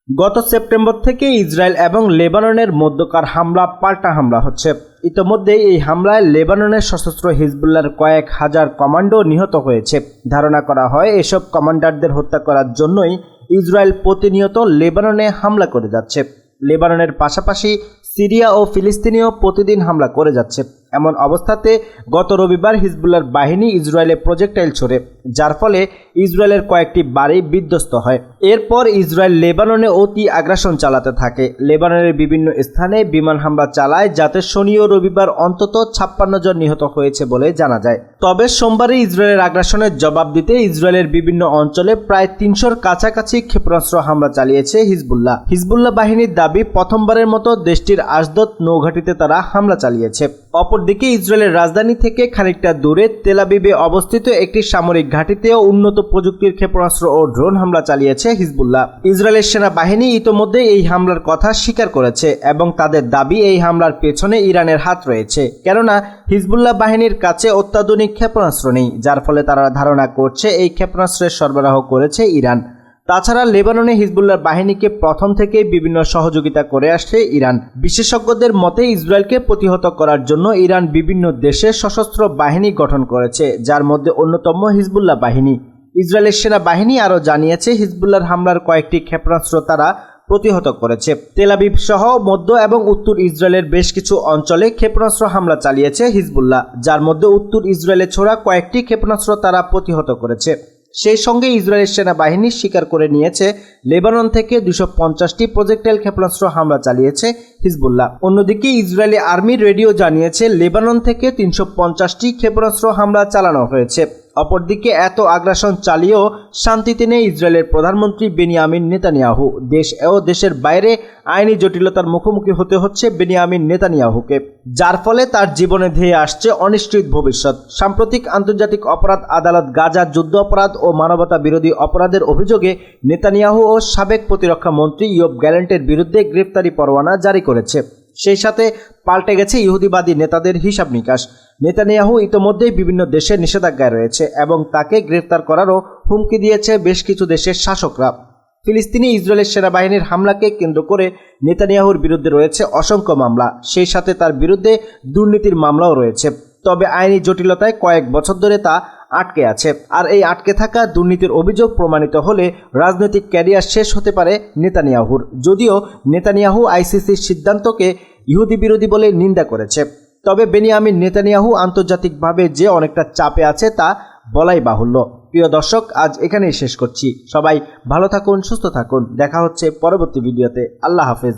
গত সেপ্টেম্বর থেকে ইসরায়েল এবং লেবাননের মধ্যকার হামলা পাল্টা হামলা হচ্ছে। ইতোমধ্যে এই হামলায় লেবাননের সশস্ত্র হিজবুল্লাহর কয়েক হাজার কমান্ডো নিহত হয়েছে। ধারণা করা হয় এসব কমান্ডারদের হত্যা করার জন্যই ইসরায়েল প্রতিনিয়ত লেবাননে হামলা করে যাচ্ছে। লেবাননের পাশাপাশি সিরিয়া ও ফিলিস্তিনেও প্রতিদিন হামলা করে যাচ্ছে। এমন অবস্থাতে গত রবিবার হিজবুল্লাহর বাহিনী ইসরায়েলে প্রজেক্টাইল ছোড়ে, যার ফলে ইসরায়েলের কয়েকটি বাড়ি বিধ্বস্ত হয়। এরপর ইসরায়েল লেবাননে অতি আগ্রাসন চালাতে থাকে। লেবাননের বিভিন্ন স্থানে বিমান হামলা চালায়, যাতে শনি ও রবিবার অন্তত 56 জন নিহত হয়েছে বলে জানা যায়। তবে সোমবারে ইসরায়েলের আগ্রাসনের জবাব দিতে ইসরায়েলের বিভিন্ন অঞ্চলে প্রায় 300-র কাছাকাছি ক্ষেপণাস্ত্র হামলা চালিয়েছে হিজবুল্লাহ। হিজবুল্লাহ বাহিনীর দাবি, প্রথমবারের মতো দেশটির আশদদ নৌঘাঁটিতে তারা হামলা চালিয়েছে। অপরদিকে ইসরায়েলের রাজধানী থেকে খানিকটা দূরে তেল আবিবে অবস্থিত একটি সামরিক ঘাঁটিতেও উন্নত প্রযুক্তির ক্ষেপণাস্ত্র ও ড্রোন হামলা চালিয়েছে হিজবুল্লাহ। ইসরায়েলের সেনাবাহিনী ইতোমধ্যে এই হামলার কথা স্বীকার করেছে এবং তাদের দাবি এই হামলার পেছনে ইরানের হাত রয়েছে, কেননা হিজবুল্লাহ বাহিনীর কাছে অত্যাধুনিক ক্ষেপণাস্ত্র নেই, যার ফলে তারা ধারণা করছে এই ক্ষেপণাস্ত্রের সরবরাহ করেছে ইরান। তাছাড়া লেবাননে হিজবুল্লাহ বাহিনীকে প্রথম থেকেই বিভিন্ন সহযোগিতা করে আসছে ইরান। বিশেষজ্ঞদের মতে ইসরায়েলকে প্রতিহত করার জন্য ইরান বিভিন্ন দেশে সশস্ত্র বাহিনী গঠন করেছে, যার মধ্যে অন্যতম হিজবুল্লাহ বাহিনী। ইসরায়েলের সেনাবাহিনী আরও জানিয়েছে হিজবুল্লাহর হামলার কয়েকটি ক্ষেপণাস্ত্র তারা প্রতিহত করেছে। তেল আবিব সহ মধ্য এবং উত্তর ইসরায়েলের বেশ কিছু অঞ্চলে ক্ষেপণাস্ত্র হামলা চালিয়েছে হিজবুল্লাহ, যার মধ্যে উত্তর ইসরায়েলে ছোড়া কয়েকটি ক্ষেপণাস্ত্র তারা প্রতিহত করেছে। সেই সঙ্গে ইসরায়েলের সেনাবাহিনী স্বীকার করে নিয়েছে লেবানন থেকে 250টি প্রজেক্টাইল ক্ষেপণাস্ত্র হামলা চালিয়েছে হিজবুল্লাহ। অন্যদিকে ইসরায়েলি আর্মির রেডিও জানিয়েছে লেবানন থেকে 350টি ক্ষেপণাস্ত্র হামলা চালানো হয়েছে। অপরদিকে এত আগ্রাসন চালিয়েও শান্তিতে নেই ইসরায়েলের প্রধানমন্ত্রী বেনিয়ামিন নেতানিয়াহু। দেশ ও দেশের বাইরে আইনি জটিলতার মুখোমুখি হতে হচ্ছে বেনিয়ামিন নেতানিয়াহুকে, যার ফলে তার জীবনে ধেয়ে আসছে অনিশ্চিত ভবিষ্যৎ। সাম্প্রতিক আন্তর্জাতিক অপরাধ আদালত গাজা যুদ্ধ অপরাধ ও মানবতা বিরোধী অপরাধের অভিযোগে নেতানিয়াহু ও সাবেক প্রতিরক্ষা মন্ত্রী ইয়োব গ্যালেন্টের বিরুদ্ধে গ্রেফতারি পরোয়ানা জারি করেছে। সেই সাথে পাল্টে গেছে ইহুদিবাদী নেতাদের হিসাব নিকাশ। নেতানিয়াহু ইতোমধ্যেই বিভিন্ন দেশের নিষেধাজ্ঞায় রয়েছে এবং তাকে গ্রেফতার করারও হুমকি দিয়েছে বেশ কিছু দেশের শাসকরা। ফিলিস্তিনি ইসরায়েলের সেনাবাহিনীর হামলাকে কেন্দ্র করে নেতানিয়াহুর বিরুদ্ধে রয়েছে অসংখ্য মামলা, সেই সাথে তার বিরুদ্ধে দুর্নীতির মামলাও রয়েছে। তবে আইনি জটিলতায় কয়েক বছর ধরে তা আটকে আছে। আর এই আটকে থাকা দুর্নীতির অভিযোগ প্রমাণিত হলে রাজনৈতিক ক্যারিয়ার শেষ হতে পারে নেতানিয়াহুর। যদিও নেতানিয়াহু আইসিসির সিদ্ধান্তকে ইহুদি বিরোধী বলে নিন্দা করেছে, তবে বেনিয়ামিন নেতানিয়াহু আন্তর্জাতিকভাবে যে অনেকটা চাপে আছে তা বলাই বাহুল্য। প্রিয় দর্শক, আজ এখানেই শেষ করছি। সবাই ভালো থাকুন, সুস্থ থাকুন। দেখা হচ্ছে পরবর্তী ভিডিওতে। আল্লাহ হাফেজ।